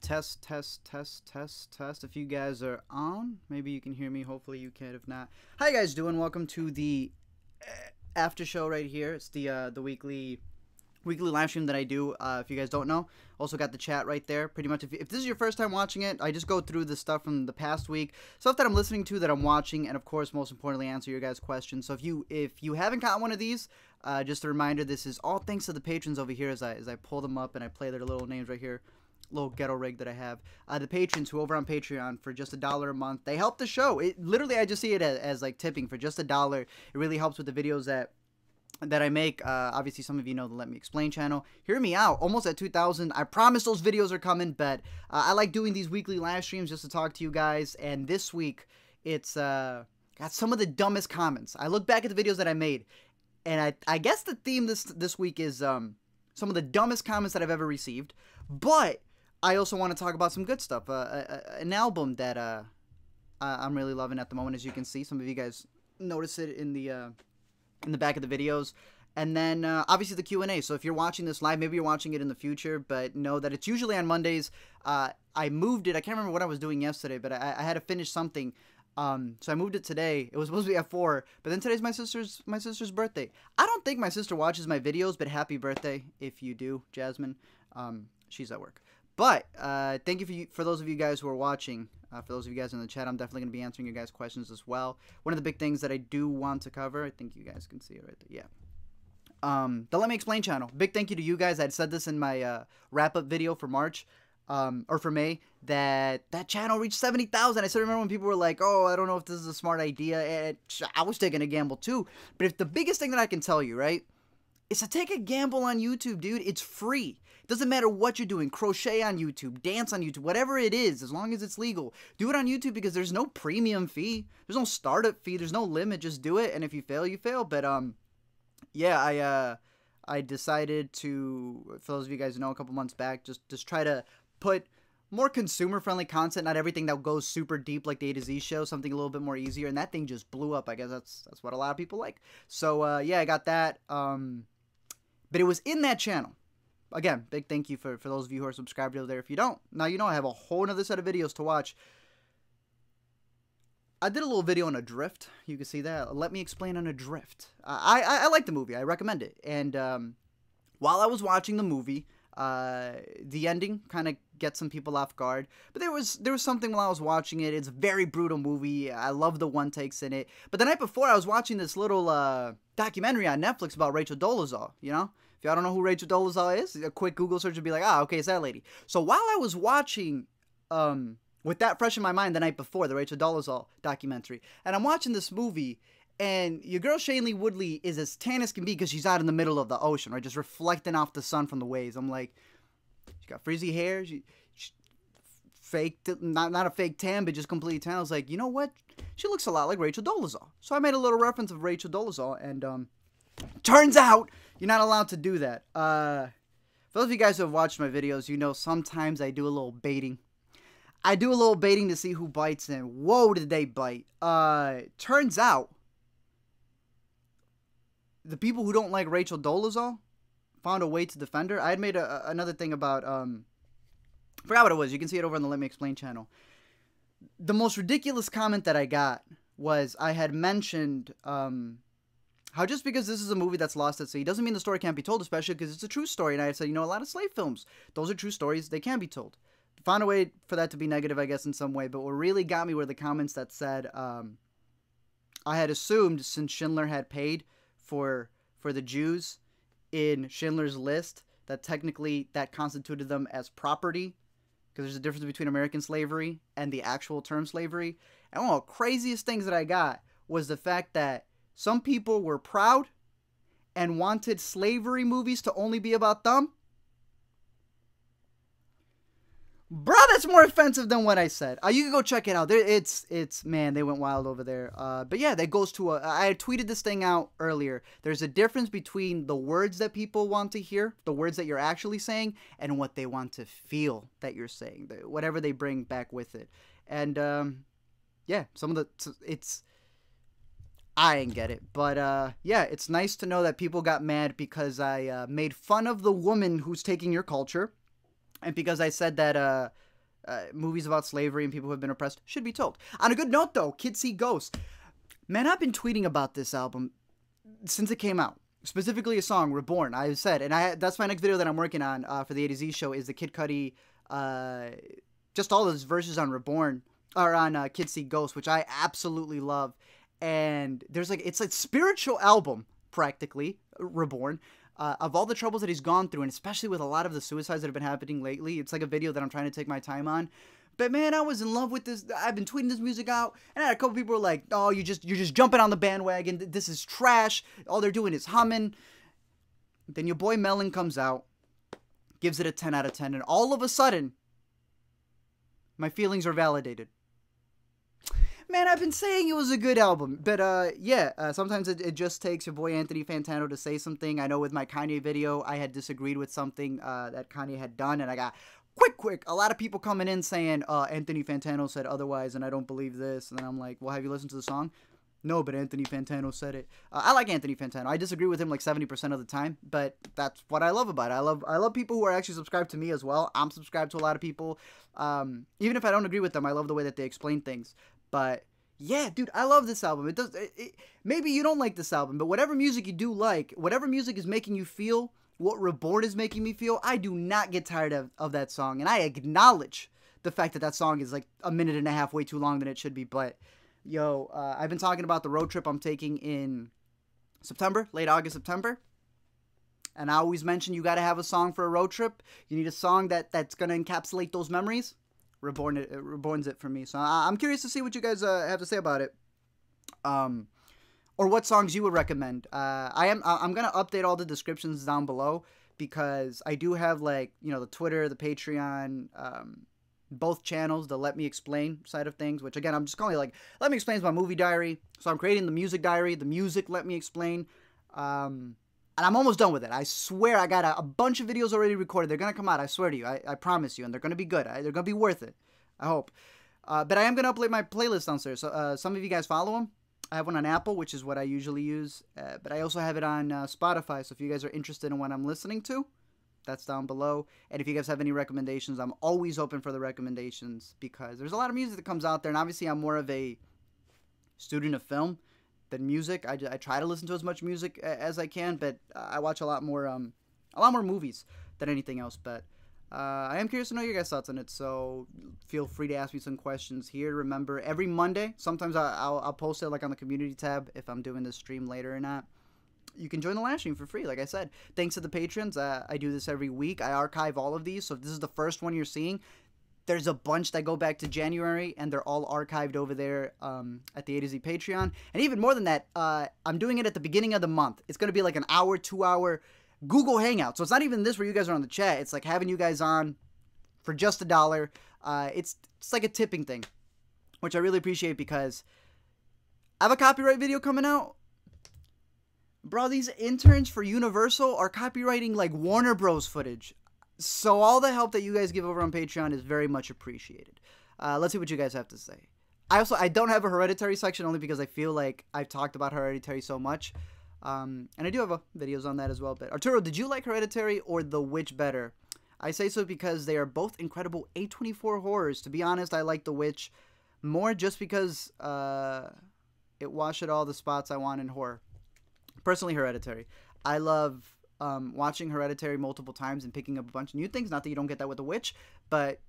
Test, test, test, test, test. If you guys are on, maybe you can hear me. Hopefully you can. If not, how you guys doing? Welcome to the after show right here. It's the weekly live stream that I do. If you guys don't know, also got the chat right there. Pretty much, if this is your first time watching it, I just go through the stuff from the past week, stuff that I'm listening to, that I'm watching, and of course, most importantly, answer your guys' questions. So if you haven't got one of these, just a reminder, this is all thanks to the patrons over here as I pull them up and I play their little names right here. Little ghetto rig that I have. The patrons who over on Patreon for just $1 a month, they help the show. It literally, I just see it as like tipping for just $1. It really helps with the videos that I make. Obviously, some of you know the Let Me Explain channel. Hear me out. Almost at 2,000. I promise those videos are coming, but I like doing these weekly live streams just to talk to you guys. And this week, it's got some of the dumbest comments. I look back at the videos that I made, and I guess the theme this week is some of the dumbest comments that I've ever received. But I also want to talk about some good stuff. An album that I'm really loving at the moment, as you can see. Some of you guys notice it in the back of the videos. And then, obviously, the Q&A. So if you're watching this live, maybe you're watching it in the future, but know that it's usually on Mondays. I moved it. I can't remember what I was doing yesterday, but I had to finish something. So I moved it today. It was supposed to be at 4, but then today's my sister's birthday. I don't think my sister watches my videos, but happy birthday if you do, Jasmine. She's at work. But thank you for those of you guys who are watching. For those of you guys in the chat, I'm definitely going to be answering your guys' questions as well. One of the big things that I do want to cover, I think you guys can see it right there. Yeah. The Let Me Explain channel. Big thank you to you guys. I said this in my wrap-up video for March, or for May, that channel reached 70,000. I still remember when people were like, oh, I don't know if this is a smart idea. And I was taking a gamble too. But if the biggest thing that I can tell you, right, is to take a gamble on YouTube, dude. It's free. It doesn't matter what you're doing. Crochet on YouTube, dance on YouTube, whatever it is, as long as it's legal. Do it on YouTube because there's no premium fee. There's no startup fee. There's no limit. Just do it. And if you fail, you fail. But, yeah, I decided to, for those of you guys who know, a couple months back, just try to put more consumer-friendly content, not everything that goes super deep like the A to Z show, something a little bit more easier, and that thing just blew up. I guess that's what a lot of people like. So, yeah, I got that. But it was in that channel. Again, big thank you for those of you who are subscribed over there. If you don't, now you know I have a whole other set of videos to watch. I did a little video on Adrift. You can see that. Let Me Explain on Adrift. I like the movie. I recommend it. And while I was watching the movie, the ending kind of gets some people off guard. But there was something while I was watching it. It's a very brutal movie. I love the one takes in it. But the night before, I was watching this little documentary on Netflix about Rachel Dolezal, you know? If y'all don't know who Rachel Dolezal is, a quick Google search would be like, okay, it's that lady. So while I was watching, with that fresh in my mind the night before, the Rachel Dolezal documentary, and I'm watching this movie, and your girl Shailene Woodley is as tan as can be because she's out in the middle of the ocean, right? Just reflecting off the sun from the waves. I'm like, she got frizzy hair, she fake, not a fake tan, but just completely tan. I was like, you know what? She looks a lot like Rachel Dolezal. So I made a little reference of Rachel Dolezal, and turns out you're not allowed to do that. For those of you guys who have watched my videos, you know sometimes I do a little baiting. I do a little baiting to see who bites, and whoa, did they bite. Turns out the people who don't like Rachel Dolezal found a way to defend her. I had made another thing about, I forgot what it was. You can see it over on the Let Me Explain channel. The most ridiculous comment that I got was I had mentioned how just because this is a movie that's lost at sea doesn't mean the story can't be told, especially because it's a true story. And I said, you know, a lot of slave films, those are true stories. They can be told. Found a way for that to be negative, I guess, in some way. But what really got me were the comments that said, I had assumed since Schindler had paid for the Jews in Schindler's List, that technically that constituted them as property, because there's a difference between American slavery and the actual term slavery. And one of the craziest things that I got was the fact that some people were proud and wanted slavery movies to only be about them. Bro, that's more offensive than what I said. You can go check it out. It's man, they went wild over there. But yeah, that goes to I tweeted this thing out earlier. There's a difference between the words that people want to hear, the words that you're actually saying, and what they want to feel that you're saying, whatever they bring back with it. And yeah, I didn't get it, but yeah, it's nice to know that people got mad because I made fun of the woman who's taking your culture. And because I said that movies about slavery and people who have been oppressed should be told. On a good note, though, Kids See Ghosts. Man, I've been tweeting about this album since it came out. Specifically a song, Reborn, I said. And that's my next video that I'm working on for the A to Z show is the Kid Cudi, just all those verses on Reborn, or on Kids See Ghosts, which I absolutely love. And there's like, it's like spiritual album, practically, Reborn. Of all the troubles that he's gone through, and especially with a lot of the suicides that have been happening lately, it's like a video that I'm trying to take my time on. But man, I was in love with this. I've been tweeting this music out, and I had a couple people were like, "Oh, you're just jumping on the bandwagon. This is trash. All they're doing is humming." Then your boy Melon comes out, gives it a 10 out of 10, and all of a sudden, my feelings are validated. Man, I've been saying it was a good album, but yeah, sometimes it just takes your boy Anthony Fantano to say something. I know with my Kanye video, I had disagreed with something that Kanye had done, and I got quick, a lot of people coming in saying, Anthony Fantano said otherwise, and I don't believe this, and then I'm like, well, have you listened to the song? No, but Anthony Fantano said it. I like Anthony Fantano. I disagree with him like 70% of the time, but that's what I love about it. I love people who are actually subscribed to me as well. I'm subscribed to a lot of people. Even if I don't agree with them, I love the way that they explain things. But yeah, dude, I love this album. Maybe you don't like this album, but whatever music you do like, whatever music is making you feel what Reborn is making me feel, I do not get tired of that song. And I acknowledge the fact that that song is like a minute and a half way too long than it should be. But yo, I've been talking about the road trip I'm taking in September, late August, September. And I always mention you got to have a song for a road trip. You need a song that's going to encapsulate those memories. Reborn's it for me. So I'm curious to see what you guys have to say about it. Or what songs you would recommend. I'm going to update all the descriptions down below because I do have, like, you know, the Twitter, the Patreon, both channels, the Let Me Explain side of things, which again, I'm just calling it like, Let Me Explain is my movie diary. So I'm creating the music diary, the music Let Me Explain. And I'm almost done with it. I swear I got a bunch of videos already recorded. They're going to come out. I swear to you. I promise you. And they're going to be good. They're going to be worth it. I hope. But I am going to upload my playlist downstairs. So some of you guys follow them. I have one on Apple, which is what I usually use. But I also have it on Spotify. So if you guys are interested in what I'm listening to, that's down below. And if you guys have any recommendations, I'm always open for the recommendations because there's a lot of music that comes out there. And obviously, I'm more of a student of film than music. I try to listen to as much music as I can, but I watch a lot more movies than anything else. But I am curious to know your guys' thoughts on it, so feel free to ask me some questions here. Remember, every Monday, sometimes I'll post it like on the community tab if I'm doing this stream later or not. You can join the live stream for free, like I said. Thanks to the patrons, I do this every week. I archive all of these, so if this is the first one you're seeing, there's a bunch that go back to January, and they're all archived over there at the A to Z Patreon. And even more than that, I'm doing it at the beginning of the month. It's going to be like an hour, 2 hour Google Hangout. So it's not even this where you guys are on the chat. It's like having you guys on for just $1. It's like a tipping thing, which I really appreciate because I have a copyright video coming out. Bro, these interns for Universal are copywriting like Warner Bros. Footage. So all the help that you guys give over on Patreon is very much appreciated. Let's see what you guys have to say. I don't have a Hereditary section only because I feel like I've talked about Hereditary so much. And I do have videos on that as well. But Arturo, did you like Hereditary or The Witch better? I say so because they are both incredible A24 horrors. To be honest, I like The Witch more just because it washed all the spots I want in horror. Personally, Hereditary. I love watching Hereditary multiple times and picking up a bunch of new things. Not that you don't get that with The Witch, but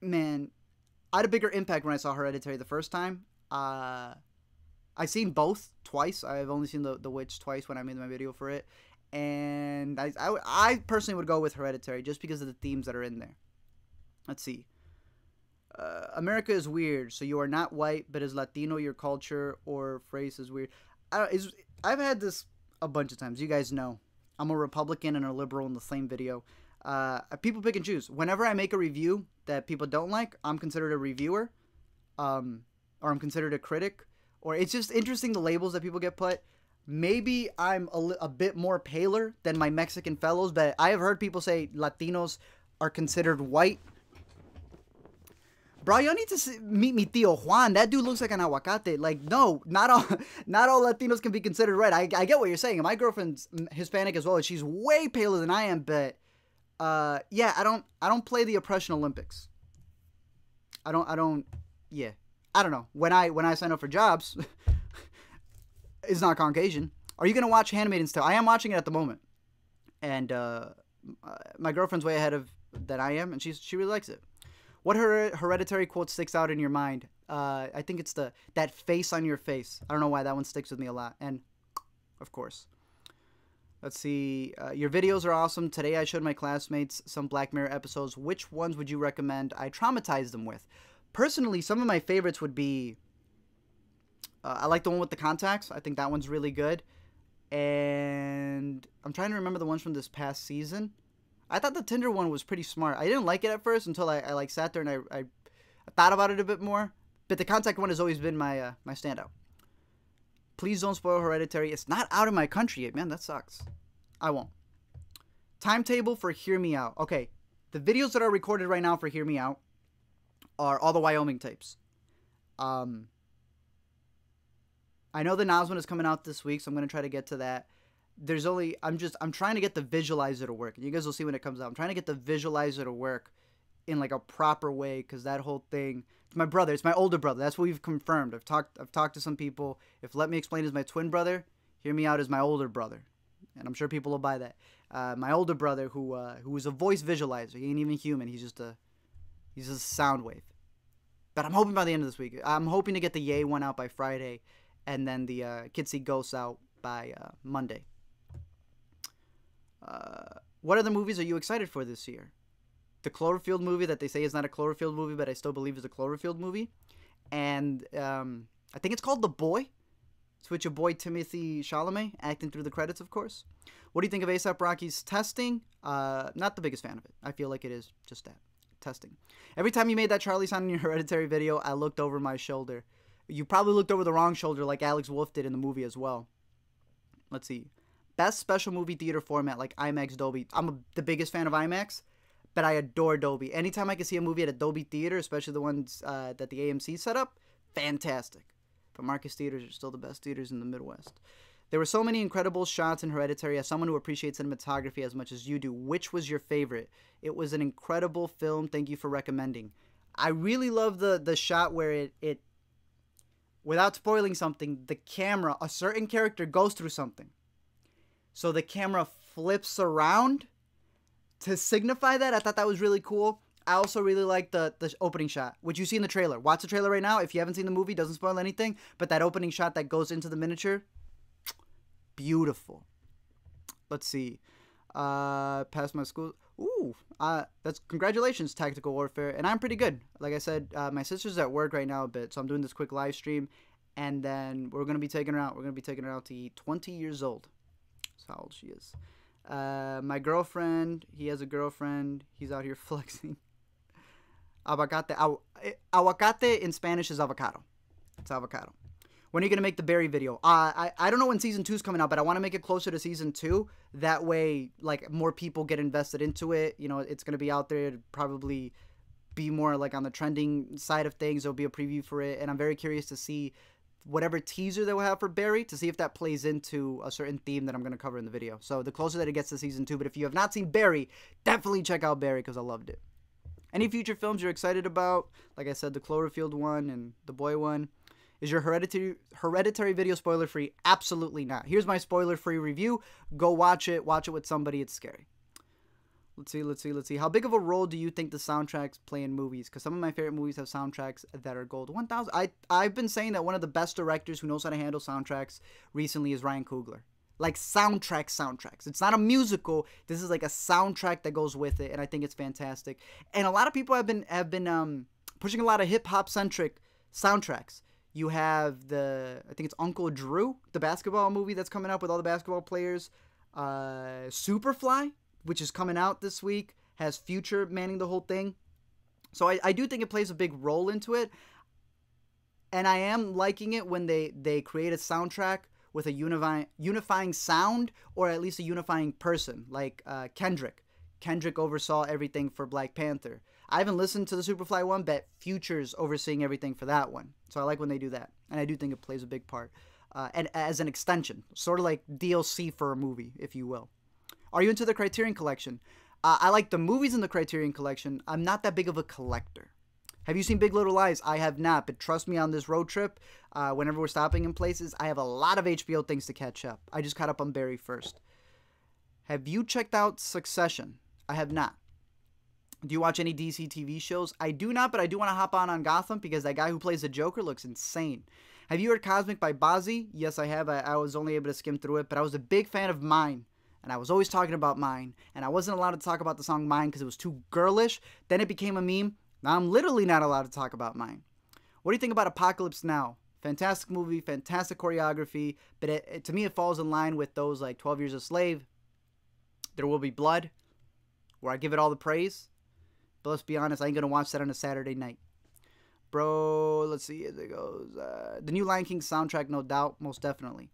man, I had a bigger impact when I saw Hereditary the first time. I've seen both twice. I've only seen the Witch twice when I made my video for it. And I personally would go with Hereditary just because of the themes that are in there. Let's see. America is weird, so you are not white, but is Latino your culture or phrase is weird? I've had this a bunch of times. You guys know. I'm a Republican and a liberal in the same video. People pick and choose. Whenever I make a review that people don't like, I'm considered a reviewer. Or I'm considered a critic. Or it's just interesting the labels that people get put. Maybe I'm a bit more paler than my Mexican fellows, but I have heard people say Latinos are considered white. Bro, you need to meet me Tío Juan. That dude looks like an aguacate. Like, no, not all Latinos can be considered white. I get what you're saying. My girlfriend's Hispanic as well, and she's way paler than I am. But yeah, I don't play the oppression Olympics. Yeah, I don't know. When I sign up for jobs, it's not Caucasian. Are you gonna watch Handmaid's Tale? I am watching it at the moment, and my girlfriend's way ahead of that I am, and she really likes it. What hereditary quote sticks out in your mind? I think it's that face on your face. I don't know why that one sticks with me a lot. And of course, let's see. Your videos are awesome. Today I showed my classmates some Black Mirror episodes. Which ones would you recommend I traumatize them with? Personally, some of my favorites would be. I like the one with the contacts. I think that one's really good. And I'm trying to remember the ones from this past season. I thought the Tinder one was pretty smart. I didn't like it at first until I like sat there and I thought about it a bit more. But the contact one has always been my my standout. Please don't spoil Hereditary. It's not out in my country yet, man. That sucks. I won't. Timetable for Hear Me Out. Okay, the videos that are recorded right now for Hear Me Out are all the Wyoming tapes. I know the Nas one is coming out this week, so I'm gonna try to get to that. I'm trying to get the visualizer to work. You guys will see when it comes out. I'm trying to get the visualizer to work in like a proper way, because that whole thing, it's my brother, it's my older brother. That's what we've confirmed. I've talked to some people. If Let Me Explain is my twin brother, Hear Me Out is my older brother, and I'm sure people will buy that. My older brother, who is a voice visualizer. He ain't even human. He's just a sound wave. But I'm hoping by the end of this week. I'm hoping to get the Yay one out by Friday, and then the Kids See Ghosts out by Monday. What other movies are you excited for this year? The Cloverfield movie that they say is not a Cloverfield movie, but I still believe is a Cloverfield movie. And I think it's called The Boy. It's with your boy Timothy Chalamet, acting through the credits, of course. What do you think of A$AP Rocky's testing? Not the biggest fan of it. I feel like it is just that. Testing. Every time you made that Charlie sound in your Hereditary video, I looked over my shoulder. You probably looked over the wrong shoulder like Alex Wolff did in the movie as well. Let's see. Best special movie theater format like IMAX, Dolby. I'm the biggest fan of IMAX, but I adore Dolby. Anytime I can see a movie at a Dolby theater, especially the ones that the AMC set up, fantastic. But Marcus theaters are still the best theaters in the Midwest. There were so many incredible shots in Hereditary. As someone who appreciates cinematography as much as you do, which was your favorite? It was an incredible film. Thank you for recommending. I really love the shot where it without spoiling something, the camera, a certain character goes through something. So the camera flips around to signify that. I thought that was really cool. I also really like the opening shot, which you see in the trailer. Watch the trailer right now. If you haven't seen the movie, doesn't spoil anything. But that opening shot that goes into the miniature, beautiful. Let's see. Past my school. Ooh, that's congratulations, Tactical Warfare. And I'm pretty good. Like I said, my sister's at work right now a bit, so I'm doing this quick live stream. And then we're going to be taking her out. We're going to be taking her out to eat. 20 years old. That's how old she is. My girlfriend, he has a girlfriend. He's out here flexing. Aguacate. Aguacate in Spanish is avocado. It's avocado. When are you going to make the Barry video? I don't know when Season 2 is coming out, but I want to make it closer to Season 2. That way, like, more people get invested into it. You know, it's going to be out there. It'd probably be more, like, on the trending side of things. There'll be a preview for it. And I'm very curious to see whatever teaser they will have for Barry, to see if that plays into a certain theme that I'm going to cover in the video. So the closer that it gets to Season 2. But if you have not seen Barry, definitely check out Barry, because I loved it. Any future films you're excited about? Like I said, the Cloverfield one and the Boy one. Is your Hereditary video spoiler-free? Absolutely not. Here's my spoiler-free review. Go watch it. Watch it with somebody. It's scary. Let's see. How big of a role do you think the soundtracks play in movies? Because some of my favorite movies have soundtracks that are gold. 1,000. I've been saying that one of the best directors who knows how to handle soundtracks recently is Ryan Coogler. Like soundtracks. It's not a musical. This is like a soundtrack that goes with it, and I think it's fantastic. And a lot of people have been pushing a lot of hip-hop centric soundtracks. You have I think it's Uncle Drew, the basketball movie that's coming up with all the basketball players. Superfly, which is coming out this week, has Future manning the whole thing. So I do think it plays a big role into it. And I am liking it when they create a soundtrack with a unifying sound, or at least a unifying person, like Kendrick. Kendrick oversaw everything for Black Panther. I haven't listened to the Superfly one, but Future's overseeing everything for that one. So I like when they do that. And I do think it plays a big part. And as an extension, sort of like DLC for a movie, if you will. Are you into the Criterion Collection? I like the movies in the Criterion Collection. I'm not that big of a collector. Have you seen Big Little Lies? I have not, but trust me, on this road trip, whenever we're stopping in places, I have a lot of HBO things to catch up. I just caught up on Barry first. Have you checked out Succession? I have not. Do you watch any DC TV shows? I do not, but I do want to hop on Gotham because that guy who plays the Joker looks insane. Have you heard Cosmic by Bozzy? Yes, I have. I was only able to skim through it, but I was a big fan of Mine. And I was always talking about Mine. And I wasn't allowed to talk about the song Mine because it was too girlish. Then it became a meme. Now I'm literally not allowed to talk about Mine. What do you think about Apocalypse Now? Fantastic movie, fantastic choreography. But to me, it falls in line with those like 12 Years a Slave, There Will Be Blood, where I give it all the praise. But let's be honest, I ain't going to watch that on a Saturday night. Bro, let's see as it goes. The new Lion King soundtrack, no doubt, most definitely.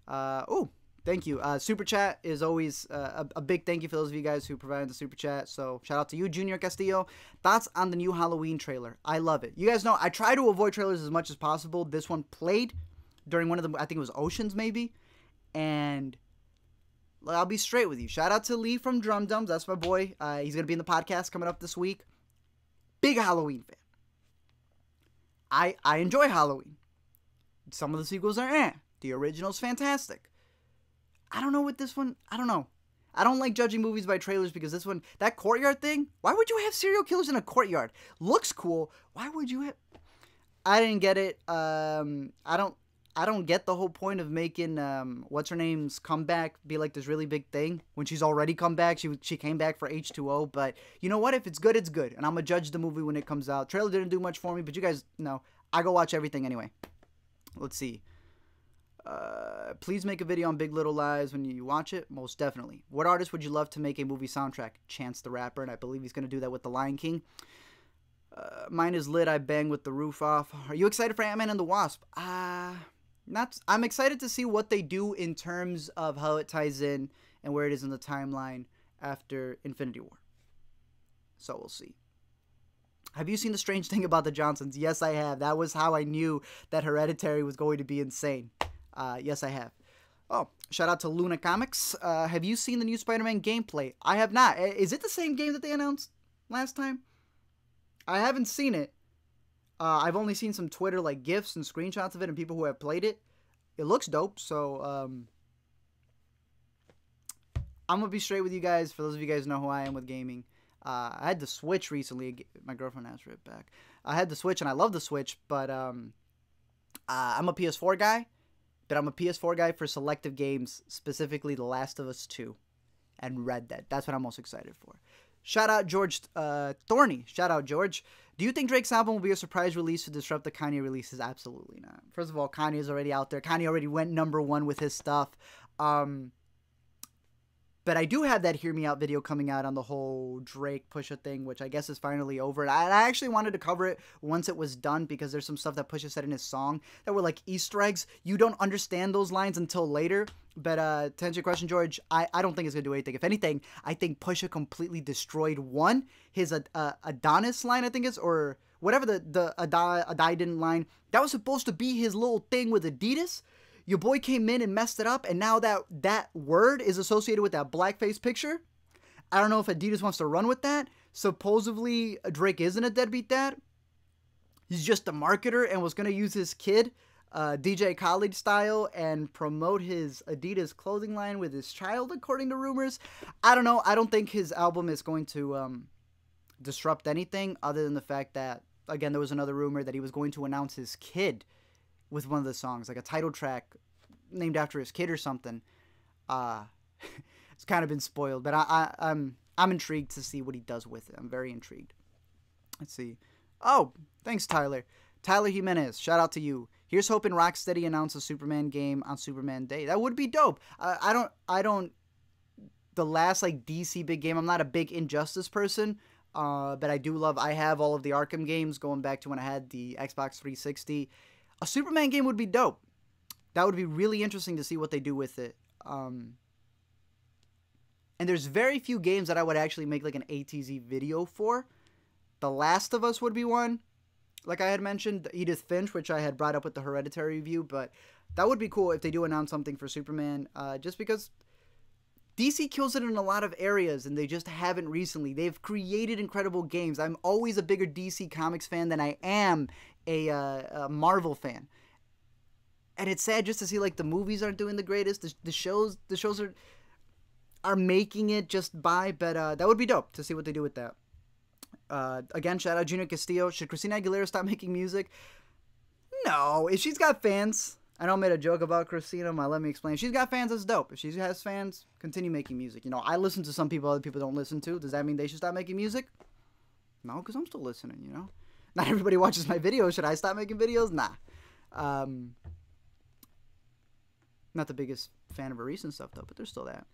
Oh, thank you. Super Chat is always a big thank you for those of you guys who provided the Super Chat. So shout out to you, Junior Castillo. Thoughts on the new Halloween trailer? I love it. You guys know I try to avoid trailers as much as possible. This one played during one of the, I think it was Oceans maybe. And I'll be straight with you. Shout out to Lee from Drum Dums. That's my boy. He's going to be in the podcast coming up this week. Big Halloween fan. I enjoy Halloween. Some of the sequels are eh. The original's fantastic. I don't know with this one. I don't know. I don't like judging movies by trailers because this one, that courtyard thing, why would you have serial killers in a courtyard? Looks cool. Why would you have... I didn't get it. I don't get the whole point of making what's her name's comeback be like this really big thing when she's already come back. She came back for H2O, but you know what? If it's good, it's good, and I'm gonna judge the movie when it comes out. Trailer didn't do much for me, but you guys know I go watch everything anyway. Let's see. Please make a video on Big Little Lies when you watch it. Most definitely. What artist would you love to make a movie soundtrack?チャンスthe Rapper, and I believe he's gonna do that with The Lion King. Mine is lit. I bang with the roof off. Are you excited for Ant-Man and the Wasp? I'm excited to see what they do in terms of how it ties in and where it is in the timeline after Infinity War. So we'll see. Have you seen The Strange Thing About the Johnsons? Yes, I have. That was how I knew that Hereditary was going to be insane. Yes, I have. Oh, shout out to Luna Comics. Have you seen the new Spider-Man gameplay? I have not. Is it the same game that they announced last time? I haven't seen it. I've only seen some Twitter like GIFs and screenshots of it and people who have played it. It looks dope, so I'm going to be straight with you guys. For those of you guys who know who I am with gaming, I had the Switch recently. My girlfriend asked for it back. I had the Switch and I love the Switch, but I'm a PS4 guy, but I'm a PS4 guy for selective games, specifically The Last of Us 2 and Red Dead. That's what I'm most excited for. Shout out George Thorny. Shout out George. Do you think Drake's album will be a surprise release to disrupt the Kanye releases? Absolutely not. First of all, Kanye is already out there. Kanye already went #1 with his stuff. But I do have that Hear Me Out video coming out on the whole Drake Pusha thing, which I guess is finally over. And I actually wanted to cover it once it was done because there's some stuff that Pusha said in his song that were like Easter eggs. You don't understand those lines until later. But to answer your question, George, I don't think it's going to do anything. If anything, I think Pusha completely destroyed his Adonis line, I think it's, or whatever the Adidon line. That was supposed to be his little thing with Adidas. Your boy came in and messed it up, and now that word is associated with that blackface picture. I don't know if Adidas wants to run with that. Supposedly, Drake isn't a deadbeat dad. He's just a marketer and was going to use his kid, DJ Khaled style, and promote his Adidas clothing line with his child, according to rumors. I don't know. I don't think his album is going to disrupt anything other than the fact that, again, there was another rumor that he was going to announce his kid with one of the songs, like a title track named after his kid or something. It's kind of been spoiled, but I'm intrigued to see what he does with it. I'm very intrigued. Let's see. Oh, thanks, Tyler. Tyler Jimenez, shout out to you. Here's hoping Rocksteady announce a Superman game on Superman Day. That would be dope. I don't. The last like DC big game. I'm not a big Injustice person, but I have all of the Arkham games going back to when I had the Xbox 360. A Superman game would be dope. That would be really interesting to see what they do with it. And there's very few games that I would actually make like an ATZ video for. The Last of Us would be one. Like I had mentioned, Edith Finch, which I had brought up with the Hereditary review. But that would be cool if they do announce something for Superman. Just because DC kills it in a lot of areas, and they just haven't recently. They've created incredible games. I'm always a bigger DC Comics fan than I am a Marvel fan. And it's sad just to see like the movies aren't doing the greatest. The shows are making it just by, but that would be dope to see what they do with that. Again, shout out Junior Castillo. Should Christina Aguilera stop making music? No, if she's got fans. I know I made a joke about Christina. Let me explain. If she's got fans, that's dope. If she has fans, continue making music. You know, I listen to some people other people don't listen to. Does that mean they should stop making music? No, because I'm still listening, you know? Not everybody watches my videos. Should I stop making videos? Nah. Not the biggest fan of her recent stuff, though, but there's still that.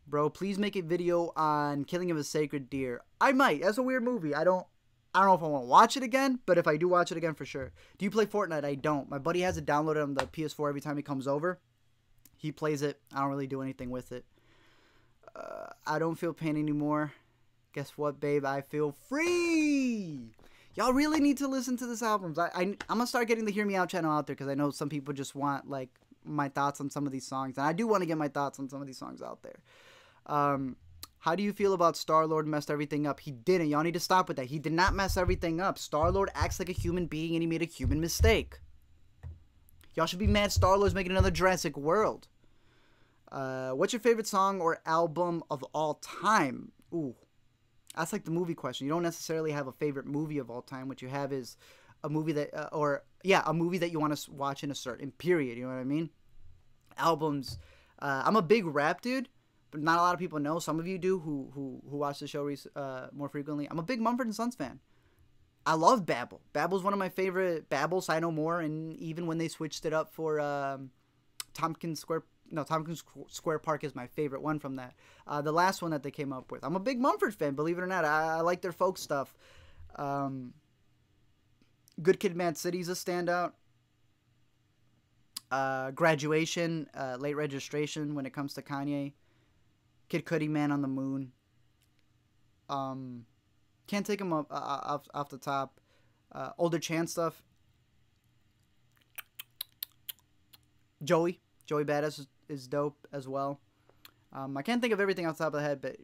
Bro, please make a video on Killing of a Sacred Deer. I might. That's a weird movie. I don't know if I want to watch it again, but if I do watch it again, for sure. Do you play Fortnite? I don't. My buddy has it downloaded on the PS4 every time he comes over. He plays it. I don't really do anything with it. I don't feel pain anymore. Guess what, babe? I feel free. Y'all really need to listen to this album. I'm going to start getting the Hear Me Out channel out there because I know some people just want, like, my thoughts on some of these songs. And I do want to get my thoughts on some of these songs out there. How do you feel about Star-Lord messed everything up? He didn't. Y'all need to stop with that. He did not mess everything up. Star-Lord acts like a human being and he made a human mistake. Y'all should be mad Star-Lord's making another Jurassic World. What's your favorite song or album of all time? Ooh, that's like the movie question. You don't necessarily have a favorite movie of all time. What you have is a movie that, a movie that you want to watch in a certain period. You know what I mean? Albums. I'm a big rap dude. But not a lot of people know. Some of you do who watch the show more frequently. I'm a big Mumford & Sons fan. I love Babel. Babel's one of my favorite. Babel, Say No More, and even when they switched it up for Tompkins Square Park is my favorite one from that. The last one that they came up with. I'm a big Mumford fan, believe it or not. I like their folk stuff. Good Kid, Mad City's a standout. Graduation, Late Registration when it comes to Kanye. Kid Cudi, Man on the Moon. Can't take him up off the top. Older Chance stuff. Joey Badass is dope as well. I can't think of everything off the top of the head, but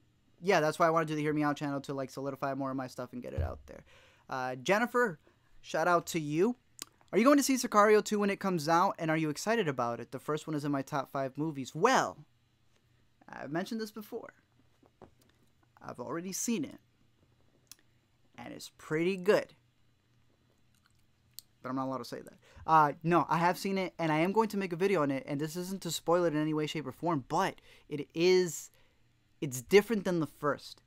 yeah, that's why I want to do the Hear Me Out channel to like solidify more of my stuff and get it out there. Jennifer, shout out to you. Are you going to see Sicario 2 when it comes out, and are you excited about it? The first one is in my top 5 movies. Well, I've mentioned this before. I've already seen it. And it's pretty good. But I'm not allowed to say that. No, I have seen it, and I am going to make a video on it. And this isn't to spoil it in any way, shape, or form. But it's different than the first.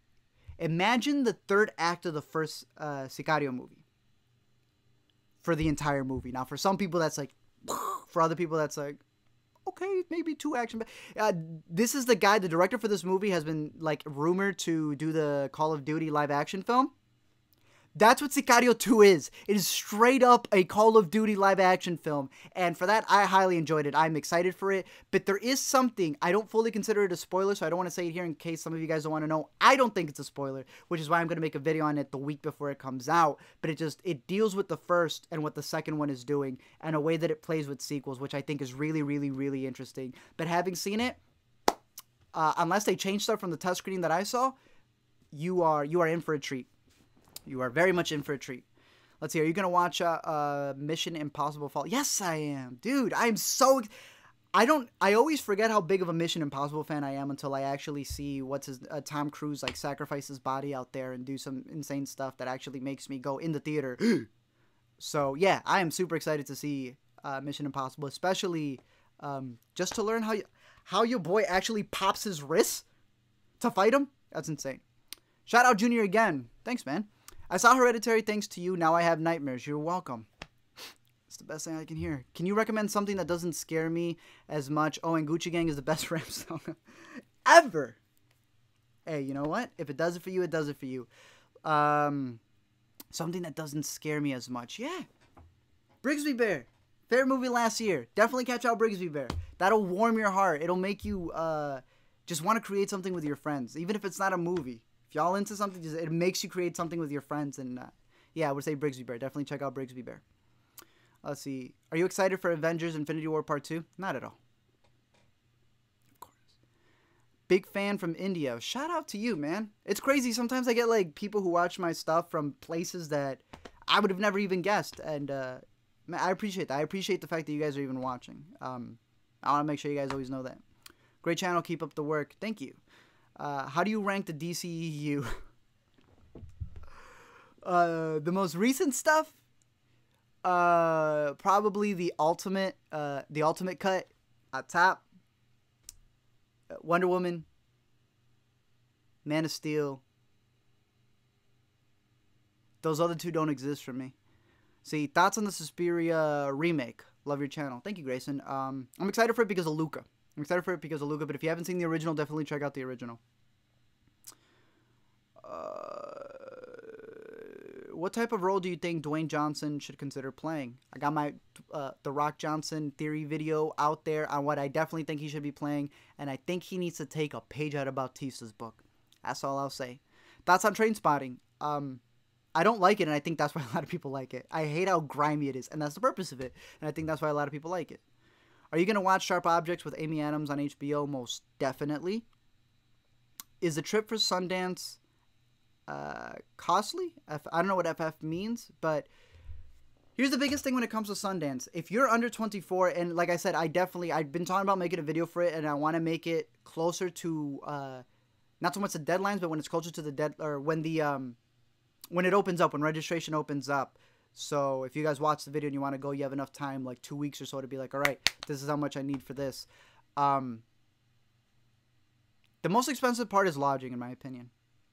Imagine the third act of the first Sicario movie. For the entire movie. Now, for some people, that's like... For other people, that's like... Okay, maybe 2 action. This is the guy, the director for this movie has been like rumored to do the Call of Duty live action film. That's what Sicario 2 is. It is straight up a Call of Duty live action film. And for that, I highly enjoyed it. I'm excited for it. But there is something, I don't fully consider it a spoiler, so I don't want to say it here in case some of you guys don't want to know. I don't think it's a spoiler, which is why I'm going to make a video on it the week before it comes out. But it deals with the first and what the second one is doing and a way that it plays with sequels, which I think is really, really, really interesting. But having seen it, unless they change stuff from the test screening that I saw, you are in for a treat. You are very much in for a treat. Let's see. Are you going to watch Mission Impossible Fall? Yes, I am. Dude, I am so... I always forget how big of a Mission Impossible fan I am until I actually see Tom Cruise like sacrifice his body out there and do some insane stuff that actually makes me go in the theater. So, yeah, I am super excited to see Mission Impossible, especially just to learn how your boy actually pops his wrist to fight him. That's insane. Shout out Junior again. Thanks, man. I saw Hereditary thanks to you. Now I have nightmares. You're welcome. It's the best thing I can hear. Can you recommend something that doesn't scare me as much? Oh, and Gucci Gang is the best rap song ever. Hey, you know what? If it does it for you, it does it for you. Something that doesn't scare me as much. Yeah. Brigsby Bear. Favorite movie last year. Definitely catch out Brigsby Bear. That'll warm your heart. It'll make you just want to create something with your friends. Even if it's not a movie. If y'all into something, it makes you create something with your friends. And yeah, I would say Brigsby Bear. Definitely check out Brigsby Bear. Let's see. Are you excited for Avengers Infinity War Part 2? Not at all. Of course. Big fan from India. Shout out to you, man. It's crazy. Sometimes I get like people who watch my stuff from places that I would have never even guessed. And man, I appreciate that. I appreciate the fact that you guys are even watching. I want to make sure you guys always know that. Great channel. Keep up the work. Thank you. How do you rank the DCEU? The most recent stuff? Probably the ultimate cut at top. Wonder Woman, Man of Steel. Those other two don't exist for me. See, thoughts on the Suspiria remake? Love your channel. Thank you, Grayson. I'm excited for it because of Luca. But if you haven't seen the original, definitely check out the original. What type of role do you think Dwayne Johnson should consider playing? I got my The Rock Johnson theory video out there on what I definitely think he should be playing, and I think he needs to take a page out of Bautista's book. That's all I'll say. Thoughts on Trainspotting? I don't like it, and I think that's why a lot of people like it. I hate how grimy it is, and that's the purpose of it, and I think that's why a lot of people like it. Are you going to watch Sharp Objects with Amy Adams on HBO? Most definitely. Is the trip for Sundance costly? I don't know what FF means, but here's the biggest thing when it comes to Sundance. If you're under 24, and like I said, I've been talking about making a video for it, and I want to make it closer to, not so much the deadlines, but when it's closer to the or when it opens up, when registration opens up. So if you guys watch the video and you want to go, you have enough time, like 2 weeks or so, to be like, all right, this is how much I need for this. The most expensive part is lodging, in my opinion.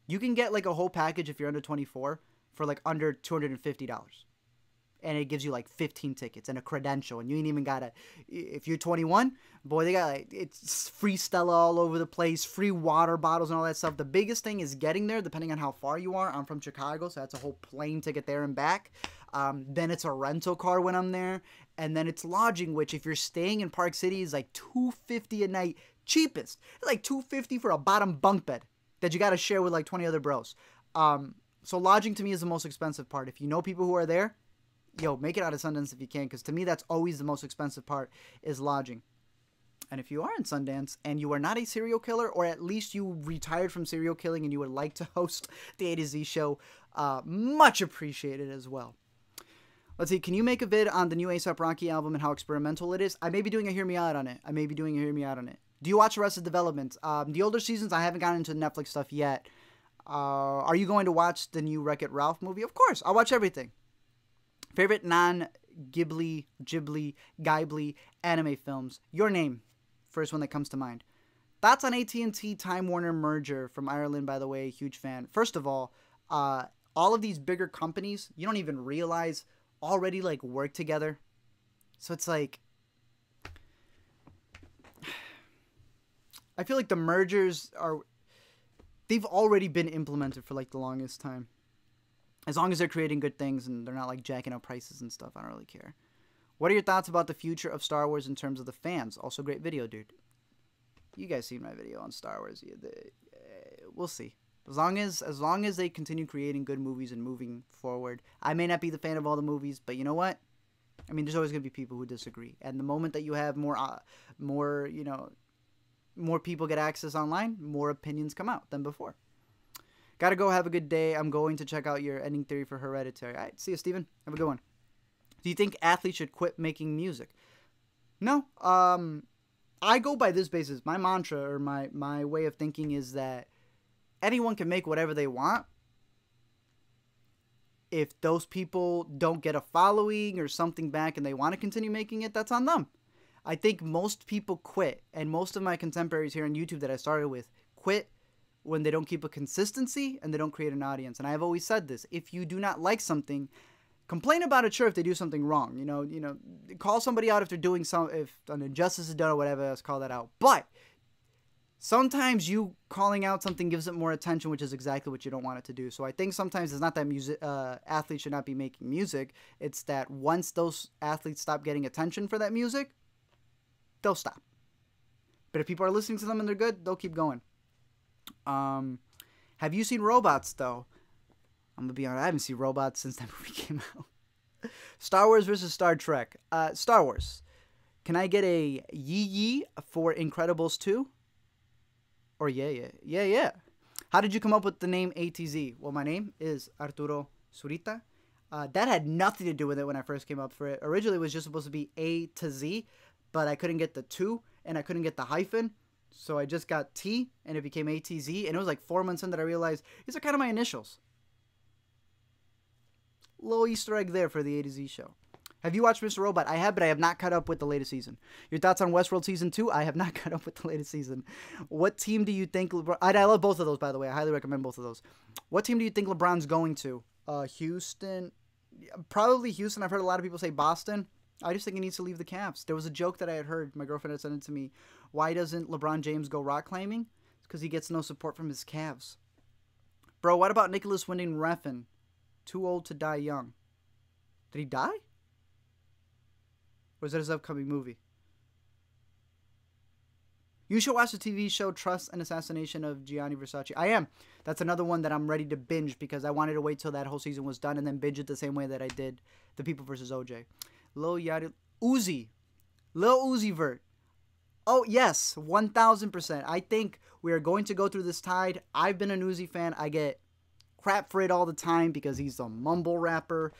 You can get like a whole package if you're under 24 for like under $250. And it gives you like 15 tickets and a credential. And you ain't even got to, if you're 21, boy, they got like, it's free Stella all over the place, free water bottles and all that stuff. The biggest thing is getting there, depending on how far you are. I'm from Chicago, so that's a whole plane ticket there and back. Then it's a rental car when I'm there. And then it's lodging, which if you're staying in Park City is like $250 a night. Cheapest. It's like $250 for a bottom bunk bed that you got to share with like 20 other bros. So lodging to me is the most expensive part. If you know people who are there, yo, make it out of Sundance if you can, because to me that's always the most expensive part is lodging. And if you are in Sundance and you are not a serial killer, or at least you retired from serial killing and you would like to host the A to Z show, much appreciated as well. Let's see, can you make a vid on the new A$AP Rocky album and how experimental it is? I may be doing a Hear Me Out on it. Do you watch Arrested Development? The older seasons, I haven't gotten into Netflix stuff yet. Are you going to watch the new Wreck-It Ralph movie? Of course, I'll watch everything. Favorite non-Ghibli, Ghibli anime films? Your Name, first one that comes to mind. Thoughts on AT&T Time Warner merger from Ireland, by the way, huge fan. First of all of these bigger companies, you don't even realize, already like work together. So it's like, I feel like the mergers they've already been implemented for like the longest time. As long as they're creating good things and they're not like jacking up prices and stuff, I don't really care. What are your thoughts about the future of Star Wars in terms of the fans? Also great video, dude. You guys seen my video on Star Wars. We'll see. As long as they continue creating good movies and moving forward. I may not be the fan of all the movies, but you know what? I mean, there's always going to be people who disagree. And the moment that you have more people get access online, more opinions come out than before. Gotta go. Have a good day. I'm going to check out your ending theory for Hereditary. All right. See you, Steven. Have a good one. Do you think athletes should quit making music? No. I go by this basis. My mantra or my way of thinking is that anyone can make whatever they want. If those people don't get a following or something back and they want to continue making it, that's on them. I think most people quit, and most of my contemporaries here on YouTube that I started with quit when they don't keep a consistency and they don't create an audience. And I've always said this: if you do not like something, complain about it, sure, if they do something wrong. You know, call somebody out if they're doing if an injustice is done or whatever else, call that out. But sometimes you calling out something gives it more attention, which is exactly what you don't want it to do. So I think sometimes it's not that athletes should not be making music. It's that once those athletes stop getting attention for that music, they'll stop. But if people are listening to them and they're good, they'll keep going. Have you seen Robots, though? I'm gonna be honest, I haven't seen Robots since that movie came out. Star Wars versus Star Trek. Star Wars. Can I get a yee for Incredibles 2? Or yeah. How did you come up with the name ATZ? Well, my name is Arturo Zurita. That had nothing to do with it when I first came up for it. Originally, it was just supposed to be A to Z, but I couldn't get the 2, and I couldn't get the hyphen, so I just got T, and it became ATZ, and it was like 4 months in that I realized these are kind of my initials. Little Easter egg there for the A to Z show. Have you watched Mr. Robot? I have, but I have not caught up with the latest season. Your thoughts on Westworld Season 2? I have not caught up with the latest season. What team do you think LeBron... I love both of those, by the way. I highly recommend both of those. What team do you think LeBron's going to? Houston... Probably Houston. I've heard a lot of people say Boston. I just think he needs to leave the Cavs. There was a joke that I had heard. My girlfriend had sent it to me. Why doesn't LeBron James go rock climbing? It's because he gets no support from his Cavs. Bro, what about Nicholas Winding Refn? Too old to die young. Did he die? Or is that his upcoming movie? You should watch the TV show Trust and Assassination of Gianni Versace. I am. That's another one that I'm ready to binge because I wanted to wait till that whole season was done and then binge it the same way that I did The People vs. OJ. Lil Uzi Vert. Oh, yes. 1,000%. I think we are going to go through this tide. I've been an Uzi fan. I get crap for it all the time because he's a mumble rapper.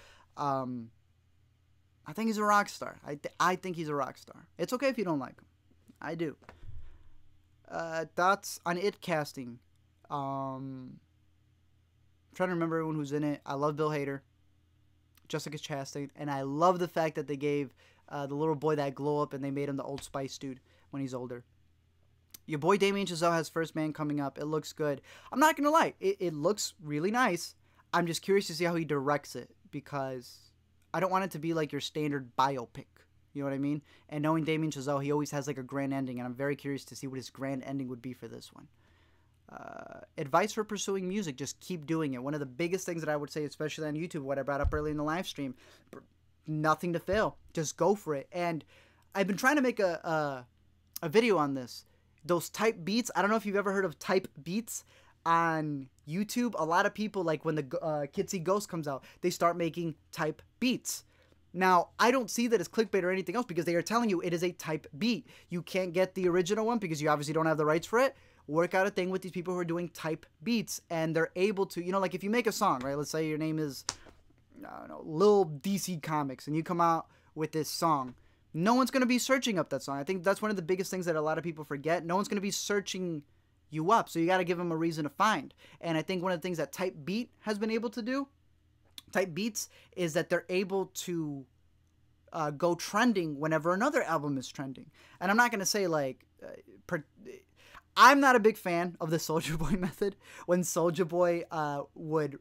I think he's a rock star. I think he's a rock star. It's okay if you don't like him. I do. Thoughts on it casting. I'm trying to remember everyone who's in it. I love Bill Hader, Jessica Chastain, and I love the fact that they gave the little boy that glow up and they made him the Old Spice dude when he's older. Your boy Damien Chazelle has First Man coming up. It looks good. I'm not going to lie. It looks really nice. I'm just curious to see how he directs it because I don't want it to be like your standard biopic. You know what I mean? And knowing Damien Chazelle, he always has like a grand ending, and I'm very curious to see what his grand ending would be for this one. Advice for pursuing music, just keep doing it. One of the biggest things that I would say, especially on YouTube, what I brought up early in the live stream, nothing to fail. Just go for it. And I've been trying to make a video on this. Those type beats, I don't know if you've ever heard of type beats on YouTube. A lot of people, like when the Kids See Ghost comes out, they start making type beats. Now, I don't see that as clickbait or anything else because they are telling you it is a type beat. You can't get the original one because you obviously don't have the rights for it. Work out a thing with these people who are doing type beats, and they're able to, you know, like if you make a song, right? Let's say your name is, I don't know, Lil DC Comics, and you come out with this song. No one's going to be searching up that song. I think that's one of the biggest things that a lot of people forget. No one's going to be searching you up, so you got to give them a reason to find. And I think one of the things that type beat has been able to do, type beats, is that they're able to go trending whenever another album is trending. And I'm not going to say like, I'm not a big fan of the Soulja Boy method. When Soulja Boy would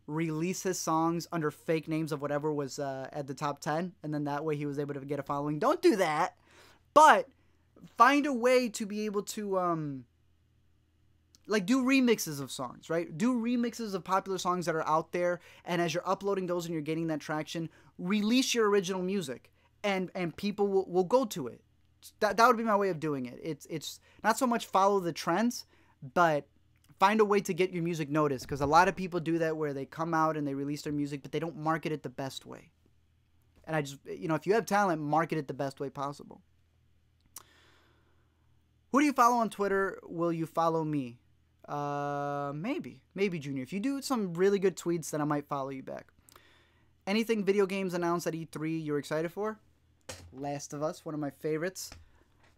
release his songs under fake names of whatever was at the top 10, and then that way he was able to get a following. Don't do that, but find a way to be able to like do remixes of songs, right? Do remixes of popular songs that are out there, and as you're uploading those and you're getting that traction, release your original music, and people will go to it. That would be my way of doing it. It's not so much follow the trends, but find a way to get your music noticed, because a lot of people do that where they come out and they release their music, but they don't market it the best way. And I just, you know, if you have talent, market it the best way possible. Who do you follow on Twitter? Will you follow me? Maybe Junior. If you do some really good tweets, then I might follow you back. Anything video games announced at E3 you're excited for? Last of Us, one of my favorites.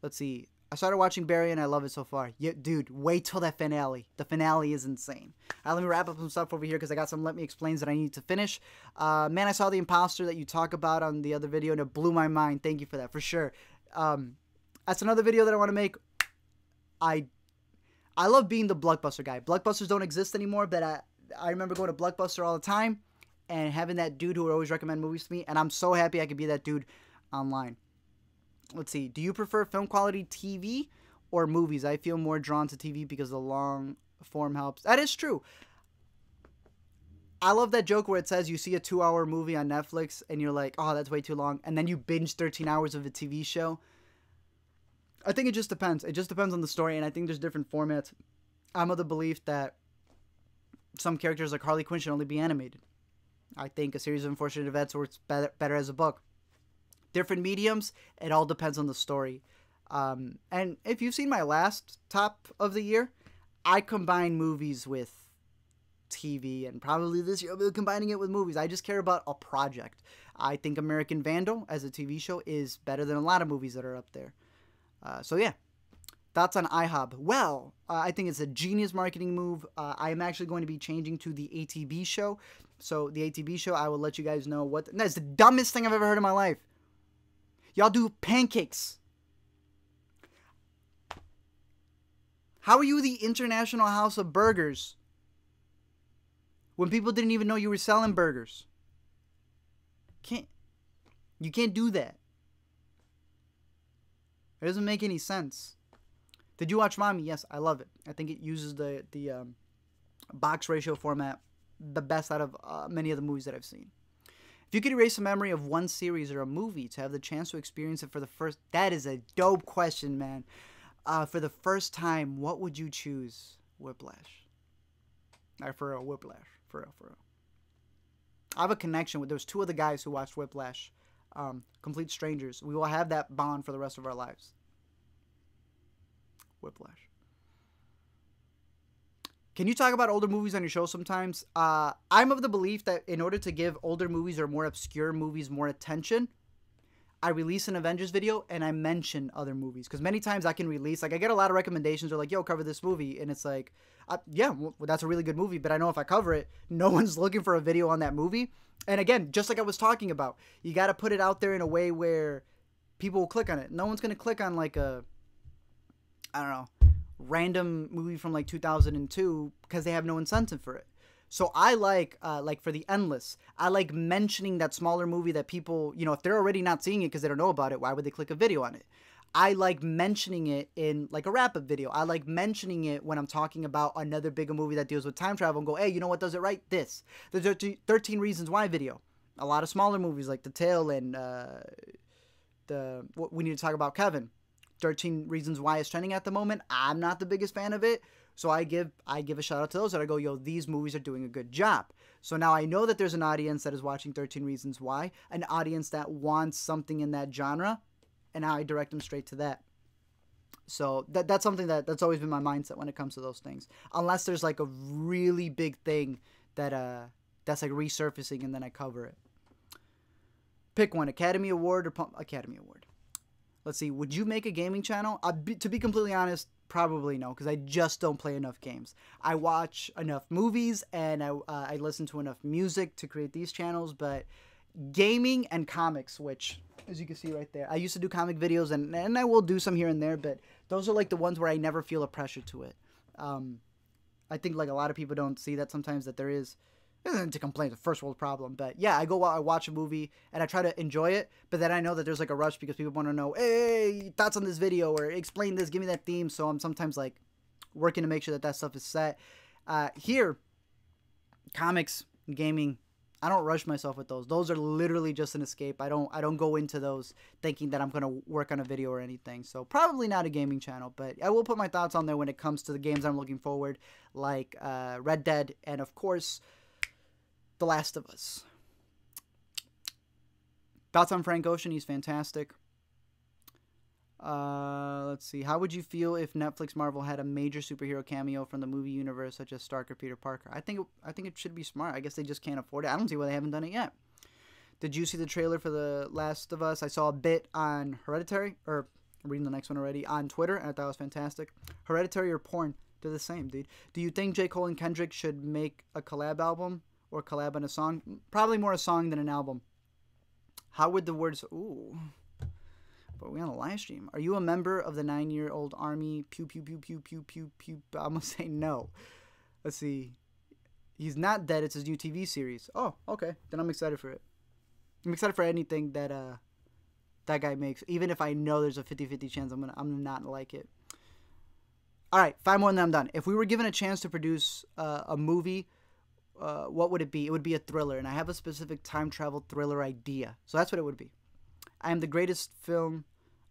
Let's see. I started watching Barry and I love it so far. Yeah, dude, wait till that finale. The finale is insane. Let me wrap up some stuff over here because I got some Let Me Explains that I need to finish. Man, I saw The Imposter that you talk about on the other video and it blew my mind. Thank you for that, for sure. That's another video that I want to make. I love being the Blockbuster guy. Blockbusters don't exist anymore, but I remember going to Blockbuster all the time and having that dude who would always recommend movies to me, and I'm so happy I could be that dude online. Let's see. Do you prefer film quality TV or movies? I feel more drawn to TV because the long form helps. That is true. I love that joke where it says you see a 2-hour movie on Netflix and you're like, oh, that's way too long. And then you binge 13 hours of a TV show. I think it just depends. It just depends on the story, and I think there's different formats. I'm of the belief that some characters like Harley Quinn should only be animated. I think a series of unfortunate events works better as a book. Different mediums, it all depends on the story. And if you've seen my last top of the year, I combine movies with TV, and probably this year I'll be combining it with movies. I just care about a project. I think American Vandal as a TV show is better than a lot of movies that are up there. So yeah, thoughts on IHOB? Well, I think it's a genius marketing move. I am actually going to be changing to the ATB show. So the ATB show, I will let you guys know what. That's the dumbest thing I've ever heard in my life. Y'all do pancakes. How are you the International House of Burgers when people didn't even know you were selling burgers? You can't do that. It doesn't make any sense. Did you watch Mommy? Yes, I love it. I think it uses the box ratio format the best out of many of the movies that I've seen. If you could erase a memory of one series or a movie to have the chance to experience it for the first... That is a dope question, man. For the first time, what would you choose? Whiplash. For real, Whiplash. For real. I have a connection with... There's two of the guys who watched Whiplash. Complete strangers. We will have that bond for the rest of our lives. Whiplash. Can you talk about older movies on your show sometimes? I'm of the belief that in order to give older movies or more obscure movies more attention, I release an Avengers video and I mention other movies. Because many times I can release, like I get a lot of recommendations. They're like, yo, cover this movie. And it's like, yeah, well, that's a really good movie. But I know if I cover it, no one's looking for a video on that movie. And again, just like I was talking about, you got to put it out there in a way where people will click on it. No one's going to click on like a, I don't know, random movie from like 2002 because they have no incentive for it. So I like for The Endless, I like mentioning that smaller movie that people, you know, if they're already not seeing it because they don't know about it, why would they click a video on it? I like mentioning it in like a wrap-up video. I like mentioning it when I'm talking about another bigger movie that deals with time travel and go, hey, you know what does it right? This. The 13 Reasons Why video. A lot of smaller movies like The Tale and we need to talk about Kevin. 13 Reasons Why is trending at the moment. I'm not the biggest fan of it. So I give a shout out to those that I go, yo, these movies are doing a good job. So now I know that there's an audience that is watching 13 Reasons Why, an audience that wants something in that genre, and now I direct them straight to that. So that's something that's always been my mindset when it comes to those things. Unless there's like a really big thing that's like resurfacing and then I cover it. Pick one, Academy Award or Academy Award. Let's see, would you make a gaming channel? To be completely honest, probably no, because I just don't play enough games. I watch enough movies and I listen to enough music to create these channels, but gaming and comics, which, as you can see right there, I used to do comic videos and I will do some here and there, but those are like the ones where I never feel a pressure to it. I think like a lot of people don't see that sometimes, that there is... to complain, it's a first world problem, but yeah, I watch a movie and I try to enjoy it, but then I know that there's like a rush because people want to know, hey, thoughts on this video or explain this, give me that theme. So I'm sometimes like working to make sure that stuff is set. Here, comics, gaming, I don't rush myself with those. Those are literally just an escape. I don't go into those thinking that I'm gonna work on a video or anything. So probably not a gaming channel, but I will put my thoughts on there when it comes to the games I'm looking forward, like Red Dead and of course The Last of Us. Thoughts on Frank Ocean? He's fantastic. Let's see. How would you feel if Netflix Marvel had a major superhero cameo from the movie universe, such as Stark or Peter Parker? I think it should be smart. I guess they just can't afford it. I don't see why they haven't done it yet. Did you see the trailer for The Last of Us? I saw a bit on Hereditary, or I'm reading the next one already, on Twitter, and I thought it was fantastic. Hereditary or porn? They're the same, dude. Do you think J. Cole and Kendrick should make a collab album? Or collab on a song? Probably more a song than an album. How would the words... Ooh. But we're on a live stream. Are you a member of the 9-year-old army? Pew, pew, pew, pew, pew, pew, pew. I'm going to say no. Let's see. He's not dead. It's his new TV series. Oh, okay. Then I'm excited for it. I'm excited for anything that that guy makes. Even if I know there's a 50-50 chance I'm gonna not like it. All right. 5 more and then I'm done. If we were given a chance to produce a movie... what would it be? It would be a thriller, and I have a specific time travel thriller idea. So that's what it would be. I am the greatest film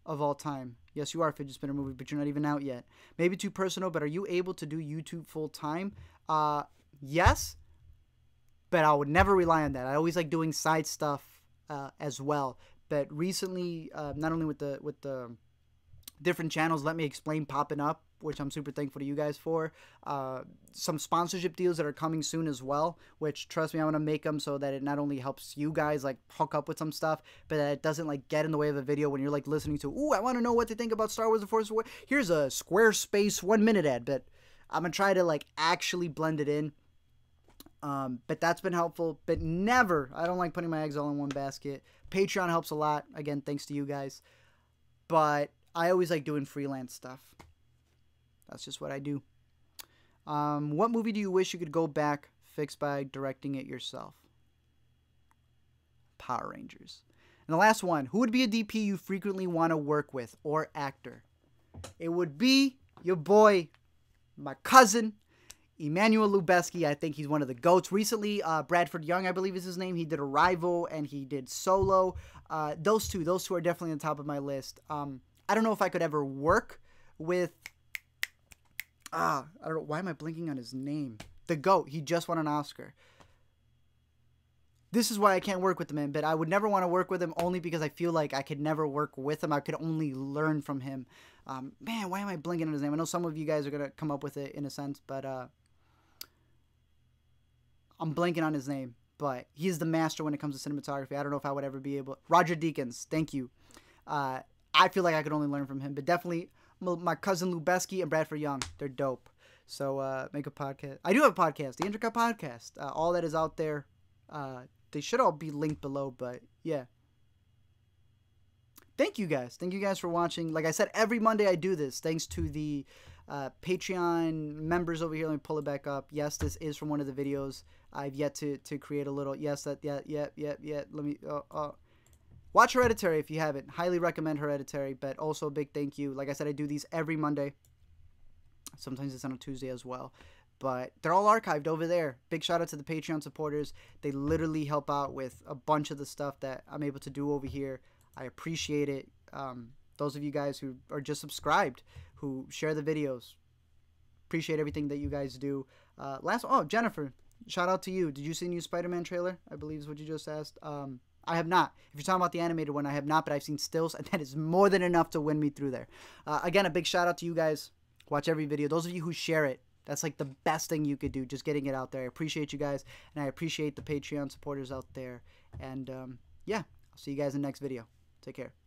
of all time. Yes, you are a fidget spinner movie, but you're not even out yet. Maybe too personal, but are you able to do YouTube full time? Yes, but I would never rely on that. I always like doing side stuff as well. But recently, not only with the different channels Let Me Explain popping up, which I'm super thankful to you guys for. Some sponsorship deals that are coming soon as well, which, trust me, I want to make them so that it not only helps you guys like hook up with some stuff, but that it doesn't like get in the way of a video when you're like listening to, ooh, I want to know what they think about Star Wars: The Force Awakens. Here's a Squarespace 1-minute ad, but I'm gonna try to like actually blend it in. But that's been helpful, but never, I don't like putting my eggs all in one basket. Patreon helps a lot, again, thanks to you guys, but I always like doing freelance stuff. That's just what I do. What movie do you wish you could go back, fix by directing it yourself? Power Rangers. And the last one, who would be a DP you frequently want to work with or actor? It would be your boy, my cousin, Emmanuel Lubezki. I think he's one of the GOATs. Recently, Bradford Young, I believe is his name. He did Arrival and he did Solo. Those two are definitely on the top of my list. I don't know if I could ever work with, I don't know, why am I blinking on his name? The GOAT. He just won an Oscar. This is why I can't work with the man, but I would never want to work with him only because I feel like I could never work with him. I could only learn from him. Man, why am I blinking on his name? I know some of you guys are going to come up with it in a sense, but I'm blanking on his name. But he's the master when it comes to cinematography. I don't know if I would ever be able. Roger Deakins, thank you. I feel like I could only learn from him, but definitely my cousin Lubezki and Bradford Young, they're dope. So make a podcast. I do have a podcast, the Intercut Podcast. All that is out there. They should all be linked below, but yeah. Thank you guys. Thank you guys for watching. Like I said, every Monday I do this. Thanks to the Patreon members over here. Let me pull it back up. Yes, this is from one of the videos. I've yet to create a little. Yes, that. Yeah. Let me. Watch Hereditary if you haven't. Highly recommend Hereditary. But also a big thank you. Like I said, I do these every Monday. Sometimes it's on a Tuesday as well. But they're all archived over there. Big shout out to the Patreon supporters. They literally help out with a bunch of the stuff that I'm able to do over here. I appreciate it. Those of you guys who are just subscribed, who share the videos, appreciate everything that you guys do. Jennifer, shout out to you. Did you see the new Spider-Man trailer? I believe is what you just asked. I have not. If you're talking about the animated one, I have not, but I've seen stills, and that is more than enough to win me through there. Again, a big shout out to you guys. Watch every video. Those of you who share it, that's like the best thing you could do, just getting it out there. I appreciate you guys, and I appreciate the Patreon supporters out there. And yeah, I'll see you guys in the next video. Take care.